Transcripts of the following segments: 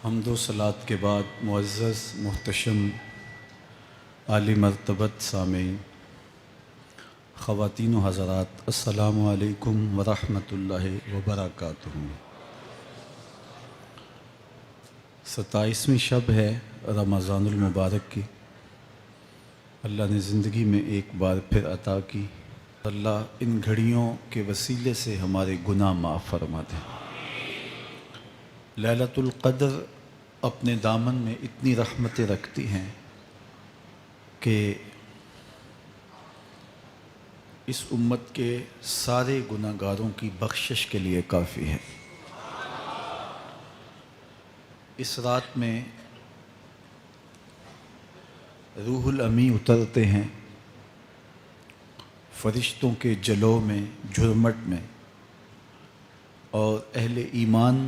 حمد و صلات کے بعد معزز محتشم عالی مرتبت سامعین، خواتین و حضرات، السلام علیکم ورحمۃ اللہ وبرکاتہ۔ 27ویں شب ہے رمضان المبارک کی۔ اللہ نے زندگی میں ایک بار پھر عطا کی۔ اللہ ان گھڑیوں کے وسیلے سے ہمارے گناہ معاف فرما دے۔ لیلۃ القدر اپنے دامن میں اتنی رحمتیں رکھتی ہیں کہ اس امت کے سارے گناہ گاروں کی بخشش کے لیے کافی ہے۔ اس رات میں روح الامی اترتے ہیں فرشتوں کے جلو میں، جھرمٹ میں، اور اہل ایمان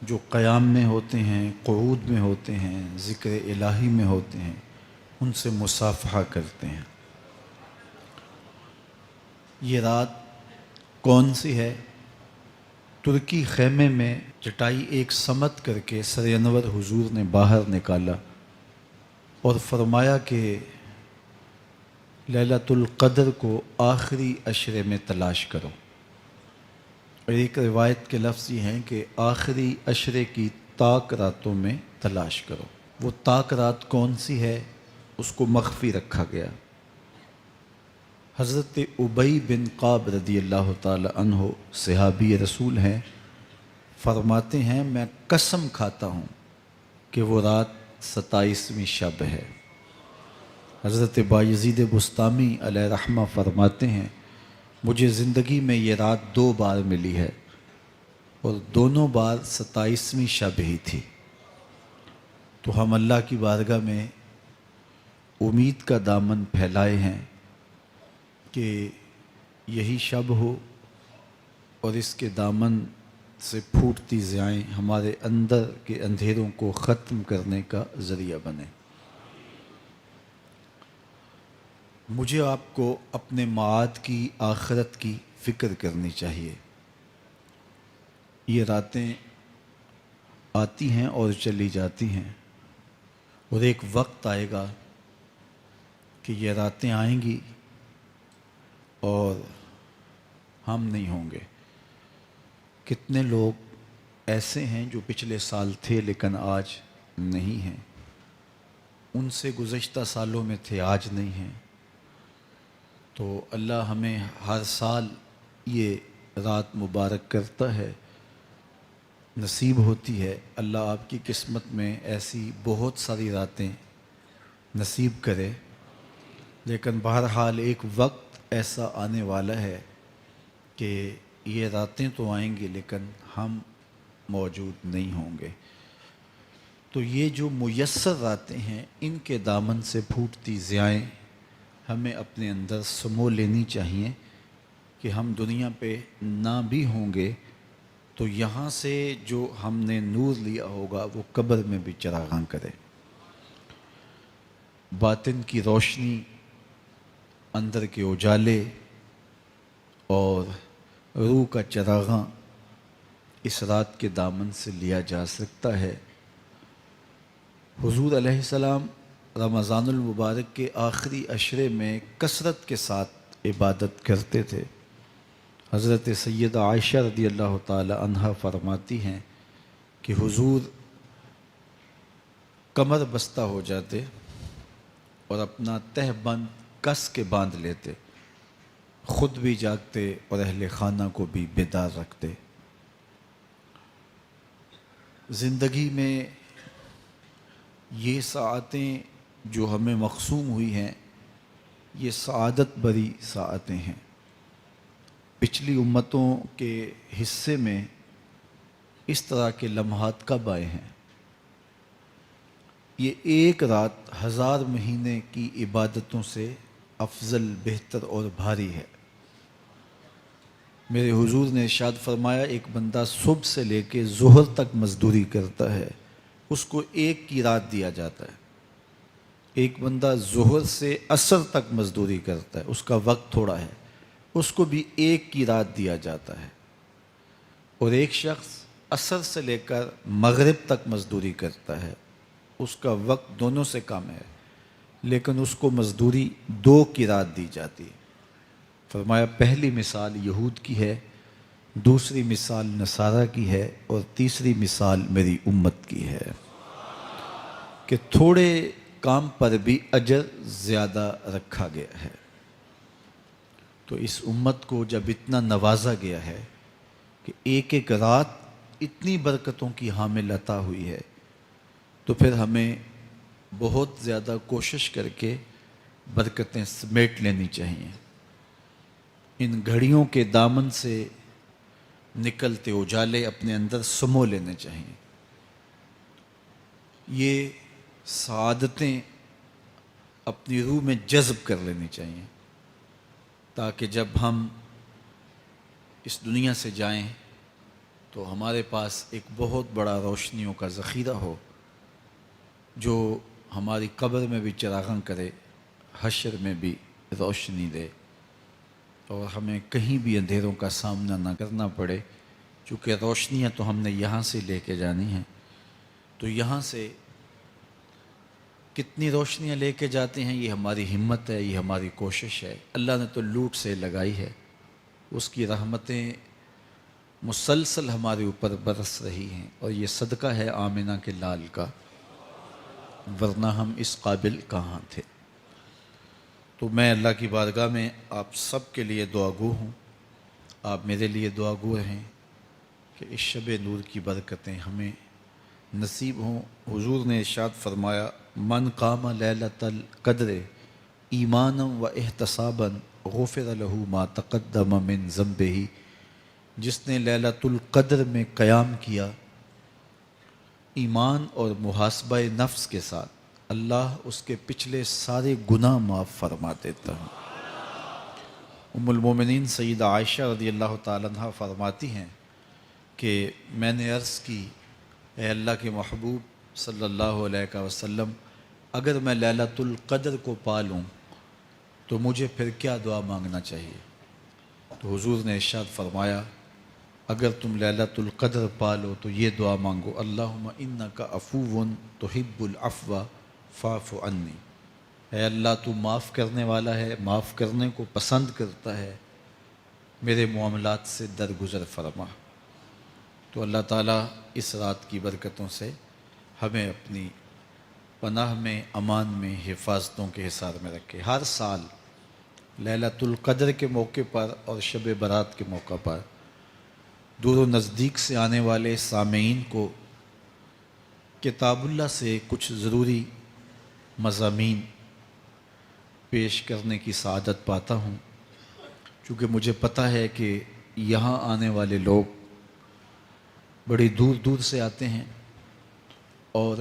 جو قیام میں ہوتے ہیں، قعود میں ہوتے ہیں، ذکر الہی میں ہوتے ہیں، ان سے مصافحہ کرتے ہیں۔ یہ رات کون سی ہے؟ ترکی خیمے میں چٹائی ایک سمت کر کے سر انور حضور نے باہر نکالا اور فرمایا کہ لیلۃ القدر کو آخری عشرے میں تلاش کرو۔ اور ایک روایت کے لفظ یہ ہیں کہ آخری عشرے کی تاک راتوں میں تلاش کرو۔ وہ تاک رات کون سی ہے؟ اس کو مخفی رکھا گیا۔ حضرت ابی بن قعب رضی اللہ تعالی عنہ صحابی رسول ہیں، فرماتے ہیں میں قسم کھاتا ہوں کہ وہ رات 27ویں شب ہے۔ حضرت بایزید بسطامی علیہ رحمہ فرماتے ہیں مجھے زندگی میں یہ رات 2 بار ملی ہے اور دونوں بار 27ویں شب ہی تھی۔ تو ہم اللہ کی بارگاہ میں امید کا دامن پھیلائے ہیں کہ یہی شب ہو اور اس کے دامن سے پھوٹتی ضیائیں ہمارے اندر کے اندھیروں کو ختم کرنے کا ذریعہ بنے۔ مجھے آپ کو اپنے معاد کی، آخرت کی فکر کرنی چاہیے۔ یہ راتیں آتی ہیں اور چلی جاتی ہیں، اور ایک وقت آئے گا کہ یہ راتیں آئیں گی اور ہم نہیں ہوں گے۔ کتنے لوگ ایسے ہیں جو پچھلے سال تھے لیکن آج نہیں ہیں، ان سے گزشتہ سالوں میں تھے، آج نہیں ہیں۔ تو اللہ ہمیں ہر سال یہ رات مبارک کرتا ہے، نصیب ہوتی ہے۔ اللہ آپ کی قسمت میں ایسی بہت ساری راتیں نصیب کرے، لیکن بہرحال ایک وقت ایسا آنے والا ہے کہ یہ راتیں تو آئیں گی لیکن ہم موجود نہیں ہوں گے۔ تو یہ جو میسر راتیں ہیں، ان کے دامن سے پھوٹتی ضیائیں ہمیں اپنے اندر سمو لینی چاہیے کہ ہم دنیا پہ نہ بھی ہوں گے تو یہاں سے جو ہم نے نور لیا ہوگا وہ قبر میں بھی چراغاں کرے۔ باطن کی روشنی، اندر کے اجالے اور روح کا چراغاں اس رات کے دامن سے لیا جا سکتا ہے۔ حضور علیہ السلام رمضان المبارک کے آخری عشرے میں کثرت کے ساتھ عبادت کرتے تھے۔ حضرت سیدہ عائشہ رضی اللہ تعالی عنہا فرماتی ہیں کہ حضور کمر بستہ ہو جاتے اور اپنا تہ بند کس کے باندھ لیتے، خود بھی جاگتے اور اہل خانہ کو بھی بیدار رکھتے۔ زندگی میں یہ ساعتیں جو ہمیں مقسوم ہوئی ہیں، یہ سعادت بری ساعتیں ہیں۔ پچھلی امتوں کے حصے میں اس طرح کے لمحات کب آئے ہیں؟ یہ ایک رات 1000 مہینے کی عبادتوں سے افضل، بہتر اور بھاری ہے۔ میرے حضور نے ارشاد فرمایا ایک بندہ صبح سے لے کے ظہر تک مزدوری کرتا ہے، اس کو ایک کی رات دیا جاتا ہے۔ ایک بندہ ظہر سے عصر تک مزدوری کرتا ہے، اس کا وقت تھوڑا ہے، اس کو بھی ایک کی رات دیا جاتا ہے۔ اور ایک شخص عصر سے لے کر مغرب تک مزدوری کرتا ہے، اس کا وقت دونوں سے کم ہے، لیکن اس کو مزدوری 2 قیراط دی جاتی ہے۔ فرمایا پہلی مثال یہود کی ہے، دوسری مثال نصارہ کی ہے، اور تیسری مثال میری امت کی ہے کہ تھوڑے کام پر بھی اجر زیادہ رکھا گیا ہے۔ تو اس امت کو جب اتنا نوازا گیا ہے کہ ایک ایک رات اتنی برکتوں کی حامل عطا ہوئی ہے، تو پھر ہمیں بہت زیادہ کوشش کر کے برکتیں سمیٹ لینی چاہیے۔ ان گھڑیوں کے دامن سے نکلتے اجالے اپنے اندر سمو لینے چاہیے۔ یہ سعادتیں اپنی روح میں جذب کر لینی چاہیے، تاکہ جب ہم اس دنیا سے جائیں تو ہمارے پاس ایک بہت بڑا روشنیوں کا ذخیرہ ہو، جو ہماری قبر میں بھی چراغاں کرے، حشر میں بھی روشنی دے، اور ہمیں کہیں بھی اندھیروں کا سامنا نہ کرنا پڑے، چونکہ روشنیاں تو ہم نے یہاں سے لے کے جانی ہیں۔ تو یہاں سے کتنی روشنیاں لے کے جاتے ہیں، یہ ہماری ہمت ہے، یہ ہماری کوشش ہے۔ اللہ نے تو لوٹ سے لگائی ہے، اس کی رحمتیں مسلسل ہمارے اوپر برس رہی ہیں، اور یہ صدقہ ہے آمنہ کے لال کا، ورنہ ہم اس قابل کہاں تھے۔ تو میں اللہ کی بارگاہ میں آپ سب کے لیے دعا گو ہوں، آپ میرے لیے دعا گو رہیں کہ اس شب نور کی برکتیں ہمیں نصیب ہوں۔ حضور نے ارشاد فرمایا من قام لیلۃ القدر ایمانا و احتسابا غفر له ما تقدم من ذنبہ، جس نے لیلۃ القدر میں قیام کیا ایمان اور محاسبہ نفس کے ساتھ، اللہ اس کے پچھلے سارے گناہ معاف فرما دیتا ہے۔ ام المومنین سیدہ عائشہ رضی اللہ تعالیٰ عنہ فرماتی ہیں کہ میں نے عرض کی اے اللہ کے محبوب صلی اللہ علیہ وسلم، اگر میں لیلۃ القدر کو پا لوں تو مجھے پھر کیا دعا مانگنا چاہیے؟ تو حضور نے ارشاد فرمایا اگر تم لیلۃ القدر پا لو تو یہ دعا مانگو اللہم انک عفو تحب العفو فاعف عنی، اے اللہ تو معاف کرنے والا ہے، معاف کرنے کو پسند کرتا ہے، میرے معاملات سے درگزر فرما۔ تو اللہ تعالیٰ اس رات کی برکتوں سے ہمیں اپنی پناہ میں، امان میں، حفاظتوں کے حصار میں رکھے۔ ہر سال لیلۃ القدر کے موقع پر اور شب برات کے موقع پر دور و نزدیک سے آنے والے سامعین کو کتاب اللہ سے کچھ ضروری مضامین پیش کرنے کی سعادت پاتا ہوں، چونکہ مجھے پتہ ہے کہ یہاں آنے والے لوگ بڑی دور دور سے آتے ہیں اور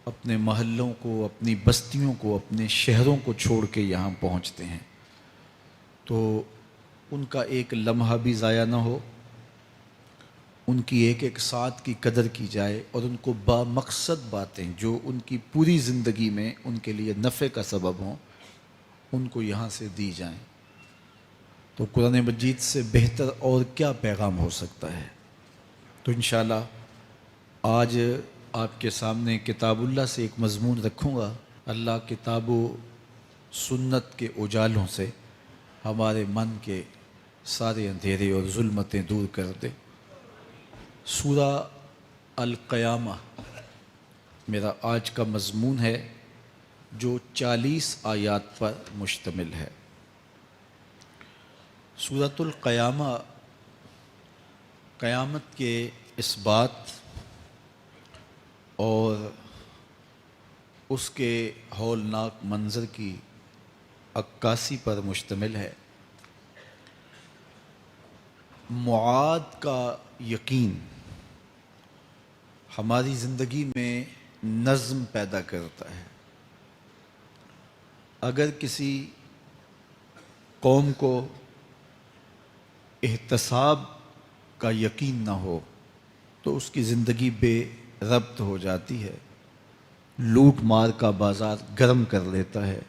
اپنے محلوں کو، اپنی بستیوں کو، اپنے شہروں کو چھوڑ کے یہاں پہنچتے ہیں، تو ان کا ایک لمحہ بھی ضائع نہ ہو، ان کی ایک ایک ساتھ کی قدر کی جائے، اور ان کو با مقصد باتیں جو ان کی پوری زندگی میں ان کے لیے نفع کا سبب ہوں، ان کو یہاں سے دی جائیں۔ تو قرآن مجید سے بہتر اور کیا پیغام ہو سکتا ہے؟ تو انشاءاللہ آج آپ کے سامنے کتاب اللہ سے ایک مضمون رکھوں گا۔ اللہ کتاب و سنت کے اجالوں سے ہمارے من کے سارے اندھیرے اور ظلمتیں دور کر دے۔ سورہ القیامہ میرا آج کا مضمون ہے، جو 40 آیات پر مشتمل ہے۔ سورۃ القیامہ قیامت کے اس بات اور اس کے ہولناک منظر کی عکاسی پر مشتمل ہے۔ معاد کا یقین ہماری زندگی میں نظم پیدا کرتا ہے۔ اگر کسی قوم کو احتساب کا یقین نہ ہو تو اس کی زندگی بے ربط ہو جاتی ہے، لوٹ مار کا بازار گرم کر لیتا ہے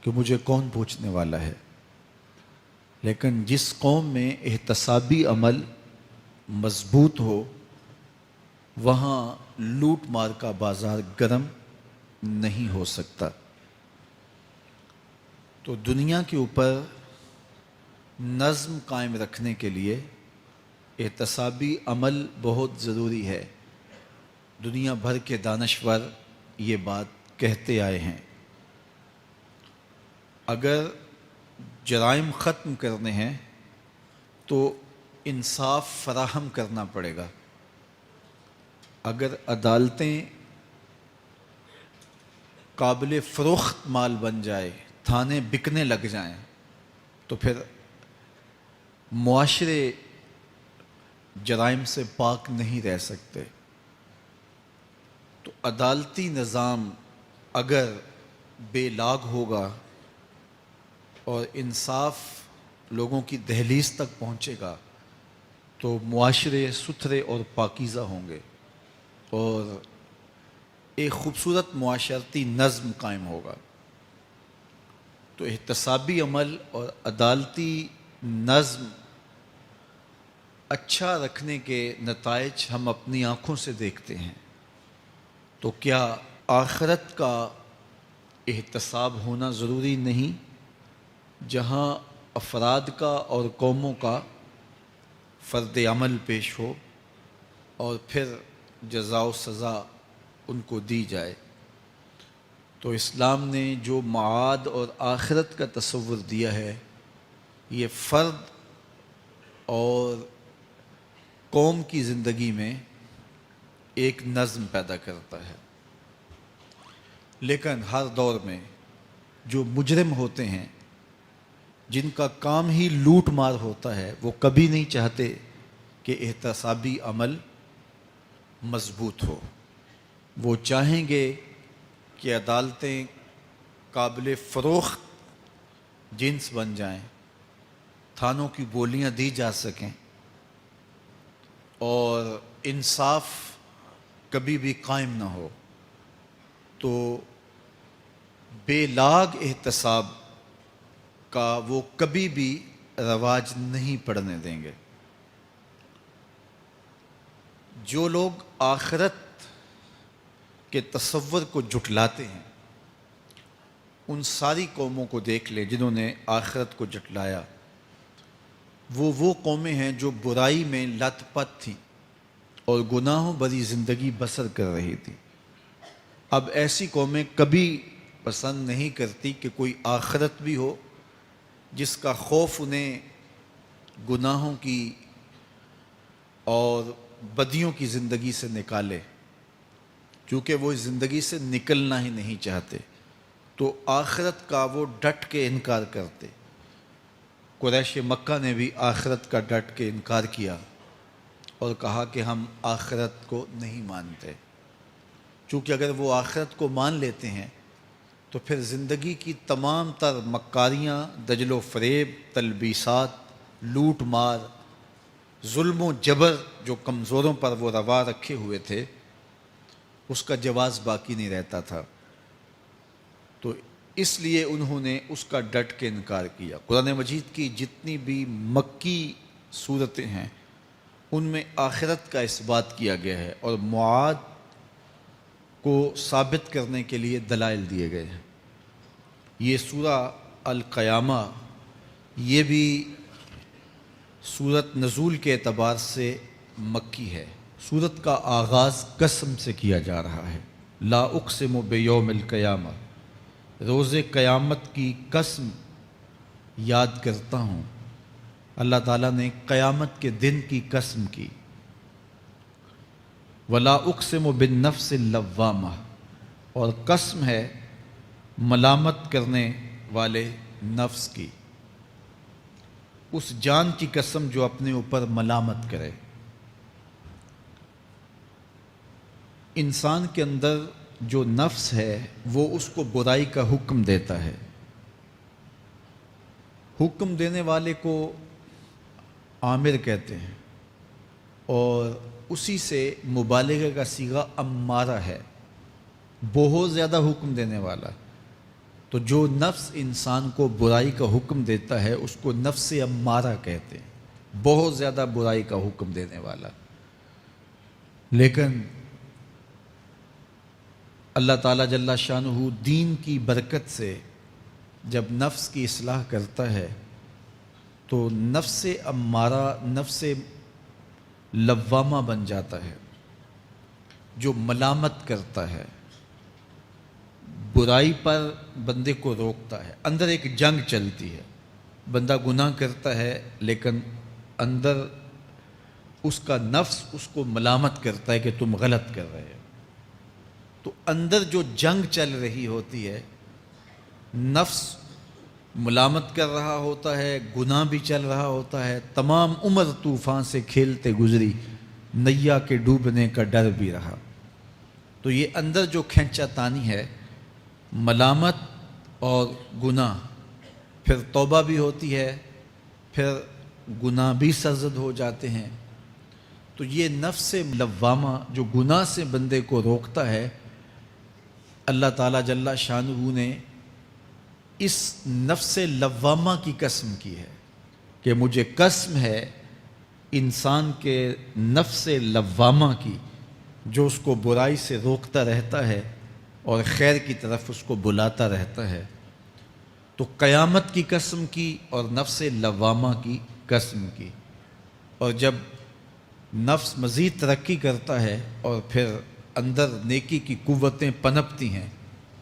کہ مجھے کون پوچھنے والا ہے۔ لیکن جس قوم میں احتسابی عمل مضبوط ہو وہاں لوٹ مار کا بازار گرم نہیں ہو سکتا۔ تو دنیا کے اوپر نظم قائم رکھنے کے لیے احتسابی عمل بہت ضروری ہے۔ دنیا بھر کے دانشور یہ بات کہتے آئے ہیں۔ اگر جرائم ختم کرنے ہیں تو انصاف فراہم کرنا پڑے گا۔ اگر عدالتیں قابل فروخت مال بن جائے، تھانے بکنے لگ جائیں، تو پھر معاشرے جرائم سے پاک نہیں رہ سکتے۔ تو عدالتی نظام اگر بے لاگ ہوگا اور انصاف لوگوں کی دہلیز تک پہنچے گا تو معاشرے ستھرے اور پاکیزہ ہوں گے اور ایک خوبصورت معاشرتی نظم قائم ہوگا۔ تو احتسابی عمل اور عدالتی نظم اچھا رکھنے کے نتائج ہم اپنی آنکھوں سے دیکھتے ہیں۔ تو کیا آخرت کا احتساب ہونا ضروری نہیں، جہاں افراد کا اور قوموں کا فرد عمل پیش ہو اور پھر جزا و سزا ان کو دی جائے؟ تو اسلام نے جو معاد اور آخرت کا تصور دیا ہے، یہ فرد اور قوم کی زندگی میں ایک نظم پیدا کرتا ہے۔ لیکن ہر دور میں جو مجرم ہوتے ہیں، جن کا کام ہی لوٹ مار ہوتا ہے، وہ کبھی نہیں چاہتے کہ احتسابی عمل مضبوط ہو۔ وہ چاہیں گے کہ عدالتیں قابل فروخت جنس بن جائیں، تھانوں کی بولیاں دی جا سکیں اور انصاف کبھی بھی قائم نہ ہو۔ تو بے لاگ احتساب کا وہ کبھی بھی رواج نہیں پڑنے دیں گے۔ جو لوگ آخرت کے تصور کو جھٹلاتے ہیں، ان ساری قوموں کو دیکھ لیں جنہوں نے آخرت کو جھٹلایا۔ وہ قومیں ہیں جو برائی میں لت پت تھیں اور گناہوں بھری زندگی بسر کر رہی تھی۔ اب ایسی قومیں کبھی پسند نہیں کرتی کہ کوئی آخرت بھی ہو جس کا خوف انہیں گناہوں کی اور بدیوں کی زندگی سے نکالے، کیونکہ وہ اس زندگی سے نکلنا ہی نہیں چاہتے۔ تو آخرت کا وہ ڈٹ کے انکار کرتے۔ قریش مکہ نے بھی آخرت کا ڈٹ کے انکار کیا اور کہا کہ ہم آخرت کو نہیں مانتے، چونکہ اگر وہ آخرت کو مان لیتے ہیں تو پھر زندگی کی تمام تر مکاریاں، دجل و فریب، تلبیسات، لوٹ مار، ظلم و جبر جو کمزوروں پر وہ روا رکھے ہوئے تھے، اس کا جواز باقی نہیں رہتا تھا۔ تو اس لیے انہوں نے اس کا ڈٹ کے انکار کیا۔ قرآن مجید کی جتنی بھی مکی صورتیں ہیں ان میں آخرت کا اس بات کیا گیا ہے اور معاد کو ثابت کرنے کے لیے دلائل دیے گئے ہیں۔ یہ سورہ القیامہ یہ بھی سورت نزول کے اعتبار سے مکی ہے۔ سورت کا آغاز قسم سے کیا جا رہا ہے، لا اقسم بیوم القیامہ، روز قیامت کی قسم یاد کرتا ہوں۔ اللہ تعالیٰ نے قیامت کے دن کی قسم کی۔ ولا اقسم بالنفس اللوامہ، اور قسم ہے ملامت کرنے والے نفس کی، اس جان کی قسم جو اپنے اوپر ملامت کرے۔ انسان کے اندر جو نفس ہے وہ اس کو برائی کا حکم دیتا ہے۔ حکم دینے والے کو آمر کہتے ہیں اور اسی سے مبالغہ کا صیغہ امارہ ہے، بہت زیادہ حکم دینے والا۔ تو جو نفس انسان کو برائی کا حکم دیتا ہے اس کو نفس امارہ کہتے ہیں۔ بہت زیادہ برائی کا حکم دینے والا. لیکن اللہ تعالیٰ جل شانہ دین کی برکت سے جب نفس کی اصلاح کرتا ہے تو نفس امارہ نفس لوامہ بن جاتا ہے، جو ملامت کرتا ہے، برائی پر بندے کو روکتا ہے. اندر ایک جنگ چلتی ہے، بندہ گناہ کرتا ہے لیکن اندر اس کا نفس اس کو ملامت کرتا ہے کہ تم غلط کر رہے ہو. تو اندر جو جنگ چل رہی ہوتی ہے، نفس ملامت کر رہا ہوتا ہے، گناہ بھی چل رہا ہوتا ہے، تمام عمر طوفان سے کھیلتے گزری، نیا کے ڈوبنے کا ڈر بھی رہا. تو یہ اندر جو کھینچا تانی ہے، ملامت اور گناہ، پھر توبہ بھی ہوتی ہے، پھر گناہ بھی سرزد ہو جاتے ہیں. تو یہ نفس لوامہ جو گناہ سے بندے کو روکتا ہے، اللہ تعالیٰ جل شانہ نے اس نفس لوامہ کی قسم کی ہے کہ مجھے قسم ہے انسان کے نفس لوامہ کی، جو اس کو برائی سے روکتا رہتا ہے اور خیر کی طرف اس کو بلاتا رہتا ہے. تو قیامت کی قسم کی اور نفس لوامہ کی قسم کی. اور جب نفس مزید ترقی کرتا ہے اور پھر اندر نیکی کی قوتیں پنپتی ہیں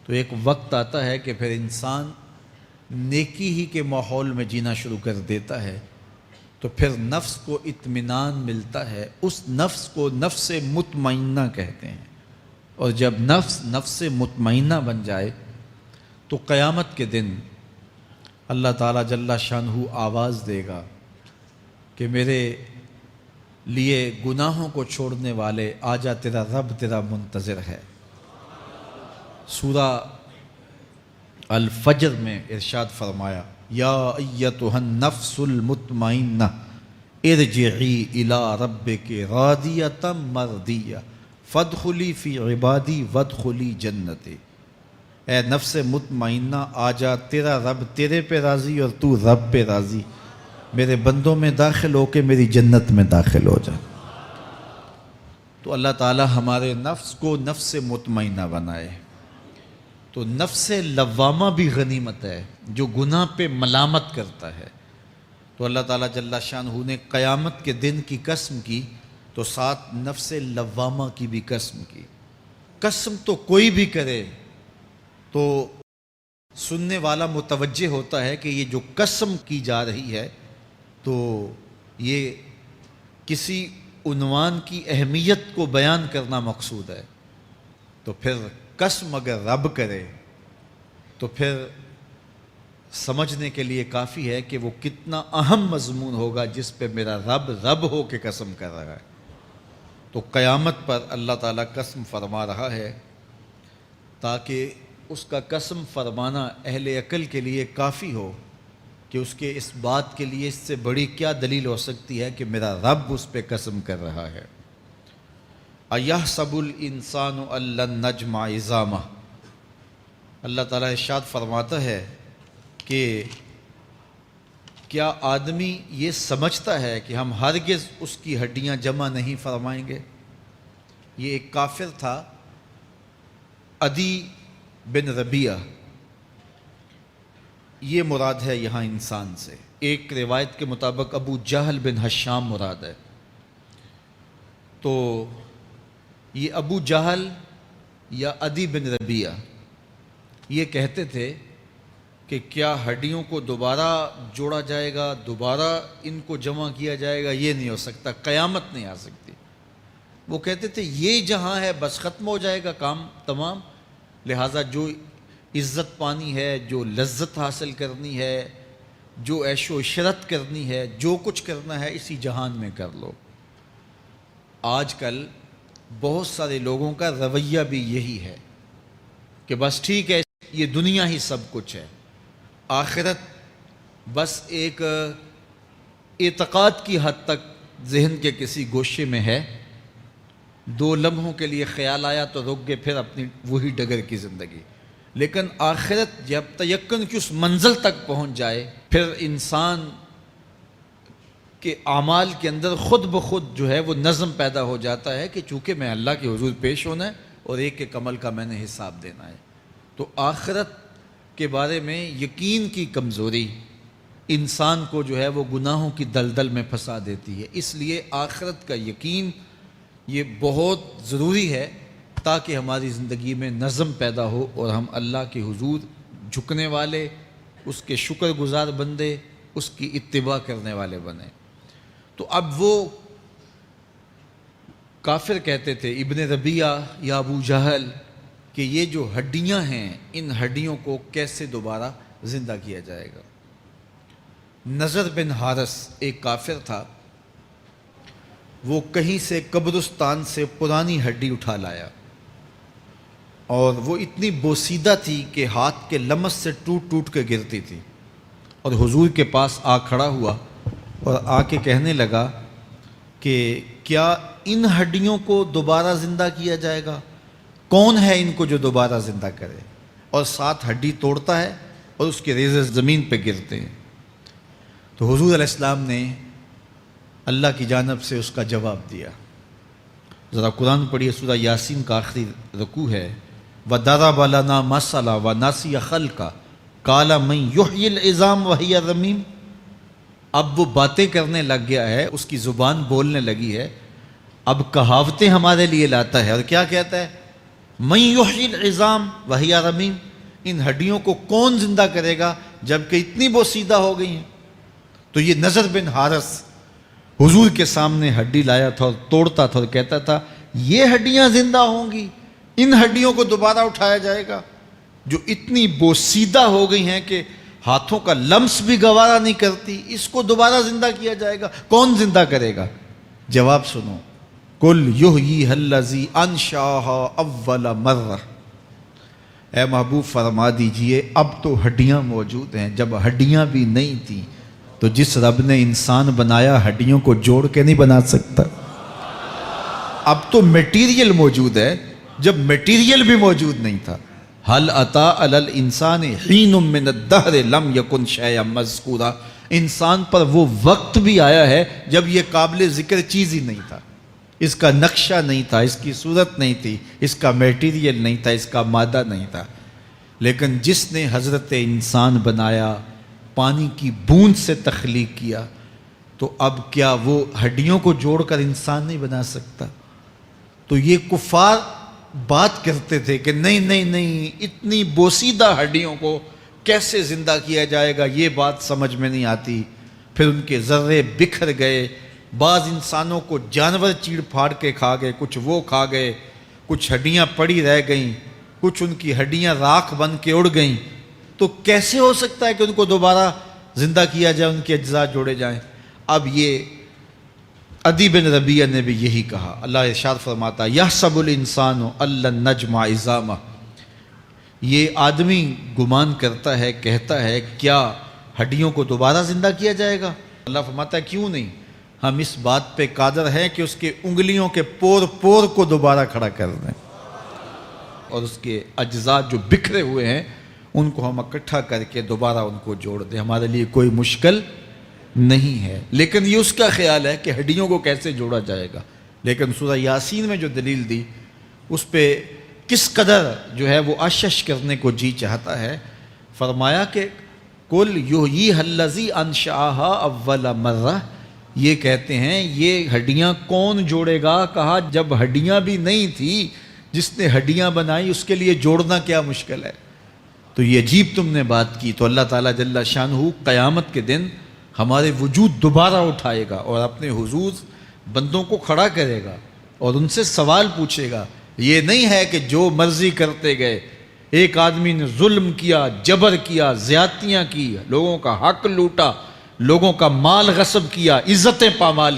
تو ایک وقت آتا ہے کہ پھر انسان نیکی ہی کے ماحول میں جینا شروع کر دیتا ہے. تو پھر نفس کو اطمینان ملتا ہے. اس نفس کو نفس مطمئنہ کہتے ہیں. اور جب نفس مطمئنہ بن جائے تو قیامت کے دن اللہ تعالیٰ جل شانہ آواز دے گا کہ میرے لیے گناہوں کو چھوڑنے والے آجا، تیرا رب تیرا منتظر ہے. سورہ الفجر میں ارشاد فرمایا، یا ایتھا النفس المطمئنہ ارجعی الی ربک راضیۃ مرضیہ فادخلی فی عبادی وادخلی جنتی. اے نفس مطمئنہ آجا، تیرا رب تیرے پہ راضی اور تو رب پہ راضی، میرے بندوں میں داخل ہو کے میری جنت میں داخل ہو جا. تو اللہ تعالی ہمارے نفس کو نفس مطمئنہ بنائے. تو نفس لوامہ بھی غنیمت ہے جو گناہ پہ ملامت کرتا ہے. تو اللہ تعالیٰ جل شانہ نے قیامت کے دن کی قسم کی تو ساتھ نفس لوامہ کی بھی قسم کی. قسم تو کوئی بھی کرے تو سننے والا متوجہ ہوتا ہے کہ یہ جو قسم کی جا رہی ہے تو یہ کسی عنوان کی اہمیت کو بیان کرنا مقصود ہے. تو پھر قسم اگر رب کرے تو پھر سمجھنے کے لیے کافی ہے کہ وہ کتنا اہم مضمون ہوگا جس پہ میرا رب ہو کے قسم کر رہا ہے. تو قیامت پر اللہ تعالیٰ قسم فرما رہا ہے تاکہ اس کا قسم فرمانا اہل عقل کے لیے کافی ہو کہ اس کے اس بات کے لیے اس سے بڑی کیا دلیل ہو سکتی ہے کہ میرا رب اس پہ قسم کر رہا ہے. اَيَحْسَبُ الْإِنسَانُ أَن لَّن نَّجْمَعَ عِظَامَهُ. اللہ تعالیٰ ارشاد فرماتا ہے کہ کیا آدمی یہ سمجھتا ہے کہ ہم ہرگز اس کی ہڈیاں جمع نہیں فرمائیں گے. یہ ایک کافر تھا، عدی بن ربیعہ، یہ مراد ہے یہاں انسان سے. ایک روایت کے مطابق ابو جہل بن ہشام مراد ہے. تو یہ ابو جہل یا عدی بن ربیعہ یہ کہتے تھے کہ کیا ہڈیوں کو دوبارہ جوڑا جائے گا، دوبارہ ان کو جمع کیا جائے گا؟ یہ نہیں ہو سکتا، قیامت نہیں آ سکتی. وہ کہتے تھے یہ جہاں ہے بس ختم ہو جائے گا کام تمام، لہٰذا جو عزت پانی ہے، جو لذت حاصل کرنی ہے، جو عیش و عشرت کرنی ہے، جو کچھ کرنا ہے اسی جہان میں کر لو. آج کل بہت سارے لوگوں کا رویہ بھی یہی ہے کہ بس ٹھیک ہے، یہ دنیا ہی سب کچھ ہے، آخرت بس ایک اعتقاد کی حد تک ذہن کے کسی گوشے میں ہے، 2 لمحوں کے لیے خیال آیا تو رک گئے، پھر اپنی وہی ڈگر کی زندگی. لیکن آخرت جب تیقن کی اس منزل تک پہنچ جائے پھر انسان کہ اعمال کے اندر خود بخود جو ہے وہ نظم پیدا ہو جاتا ہے کہ چونکہ میں اللہ کے حضور پیش ہونا ہے اور ایک ایک عمل کا میں نے حساب دینا ہے۔ تو آخرت کے بارے میں یقین کی کمزوری انسان کو جو ہے وہ گناہوں کی دلدل میں پھنسا دیتی ہے۔ اس لیے آخرت کا یقین یہ بہت ضروری ہے تاکہ ہماری زندگی میں نظم پیدا ہو اور ہم اللہ کے حضور جھکنے والے، اس کے شکر گزار بندے، اس کی اتباع کرنے والے بنیں۔ تو اب وہ کافر کہتے تھے ابن ربیعہ یا ابو جہل کہ یہ جو ہڈیاں ہیں ان ہڈیوں کو کیسے دوبارہ زندہ کیا جائے گا۔ نضر بن حارث ایک کافر تھا، وہ کہیں سے قبرستان سے پرانی ہڈی اٹھا لایا اور وہ اتنی بوسیدہ تھی کہ ہاتھ کے لمس سے ٹوٹ ٹوٹ کے گرتی تھی، اور حضور کے پاس آ کھڑا ہوا اور آ کے کہنے لگا کہ کیا ان ہڈیوں کو دوبارہ زندہ کیا جائے گا؟ کون ہے ان کو جو دوبارہ زندہ کرے؟ اور ساتھ ہڈی توڑتا ہے اور اس کے ریزے زمین پہ گرتے ہیں۔ تو حضور علیہ السلام نے اللہ کی جانب سے اس کا جواب دیا۔ ذرا قرآن پڑھیے، سورہ یاسین کا آخری رکوع ہے، وَضَرَبَ لَنَا مَثَلًا وَنَسِیَ خَلْقَهُ قَالَ مَن يُحْيِي الْعِظَامَ وَهِيَ رَمِيمٌ۔ اب وہ باتیں کرنے لگ گیا ہے، اس کی زبان بولنے لگی ہے، اب کہاوتیں ہمارے لیے لاتا ہے، اور کیا کہتا ہے؟ مَن يُحْيِي الْعِظَامَ وَهِيَ رَمِيمٌ، ان ہڈیوں کو کون زندہ کرے گا جبکہ اتنی بوسیدہ ہو گئی ہیں۔ تو یہ نضر بن حارث حضور کے سامنے ہڈی لایا تھا اور توڑتا تھا اور کہتا تھا یہ ہڈیاں زندہ ہوں گی، ان ہڈیوں کو دوبارہ اٹھایا جائے گا جو اتنی بوسیدہ ہو گئی ہیں کہ ہاتھوں کا لمس بھی گوارا نہیں کرتی، اس کو دوبارہ زندہ کیا جائے گا، کون زندہ کرے گا؟ جواب سنو، قُلْ يُحْيِيهَا الَّذِي أَنشَأَهَا أَوَّلَ مَرَّةٍ۔ اے محبوب فرما دیجئے اب تو ہڈیاں موجود ہیں، جب ہڈیاں بھی نہیں تھیں تو جس رب نے انسان بنایا ہڈیوں کو جوڑ کے نہیں بنا سکتا۔ اب تو میٹیریل موجود ہے جب میٹیریل بھی موجود نہیں تھا۔ هل أتى على الإنسان حين من الدهر لم يكن شيئا مذكورا، انسان پر وہ وقت بھی آیا ہے جب یہ قابل ذکر چیز ہی نہیں تھا، اس کا نقشہ نہیں تھا، اس کی صورت نہیں تھی، اس کا میٹیریل نہیں تھا، اس کا مادہ نہیں تھا، لیکن جس نے حضرت انسان بنایا، پانی کی بوند سے تخلیق کیا، تو اب کیا وہ ہڈیوں کو جوڑ کر انسان نہیں بنا سکتا؟ تو یہ کفار بات کرتے تھے کہ نہیں نہیں نہیں، اتنی بوسیدہ ہڈیوں کو کیسے زندہ کیا جائے گا، یہ بات سمجھ میں نہیں آتی۔ پھر ان کے ذرے بکھر گئے، بعض انسانوں کو جانور چیڑ پھاڑ کے کھا گئے، کچھ وہ کھا گئے، کچھ ہڈیاں پڑی رہ گئیں، کچھ ان کی ہڈیاں راکھ بن کے اڑ گئیں۔ تو کیسے ہو سکتا ہے کہ ان کو دوبارہ زندہ کیا جائے، ان کے اجزاء جوڑے جائیں؟ اب یہ عدی بن ربیعہ نے بھی یہی کہا۔ اللہ ارشاد فرماتا یحسب الانسان ان لن نجمع عظامہ، یہ آدمی گمان کرتا ہے، کہتا ہے کیا ہڈیوں کو دوبارہ زندہ کیا جائے گا؟ اللہ فرماتا ہے کیوں نہیں، ہم اس بات پہ قادر ہیں کہ اس کے انگلیوں کے پور پور کو دوبارہ کھڑا کر دیں، اور اس کے اجزاء جو بکھرے ہوئے ہیں ان کو ہم اکٹھا کر کے دوبارہ ان کو جوڑ دیں، ہمارے لیے کوئی مشکل نہیں ہے۔ لیکن یہ اس کا خیال ہے کہ ہڈیوں کو کیسے جوڑا جائے گا، لیکن سورہ یاسین میں جو دلیل دی اس پہ کس قدر جو ہے وہ اشش کرنے کو جی چاہتا ہے۔ فرمایا کہ قُلْ يُحْيِيهَا الَّذِي أَنشَأَهَا أَوَّلَ مَرَّةٍ، یہ کہتے ہیں یہ ہڈیاں کون جوڑے گا؟ کہا جب ہڈیاں بھی نہیں تھی، جس نے ہڈیاں بنائی اس کے لیے جوڑنا کیا مشکل ہے؟ تو یہ عجیب تم نے بات کی۔ تو اللہ تعالیٰ جل شانہ قیامت کے دن ہمارے وجود دوبارہ اٹھائے گا اور اپنے حضور بندوں کو کھڑا کرے گا اور ان سے سوال پوچھے گا۔ یہ نہیں ہے کہ جو مرضی کرتے گئے، ایک آدمی نے ظلم کیا، جبر کیا، زیادتیاں کی، لوگوں کا حق لوٹا، لوگوں کا مال غصب کیا، عزتیں پامال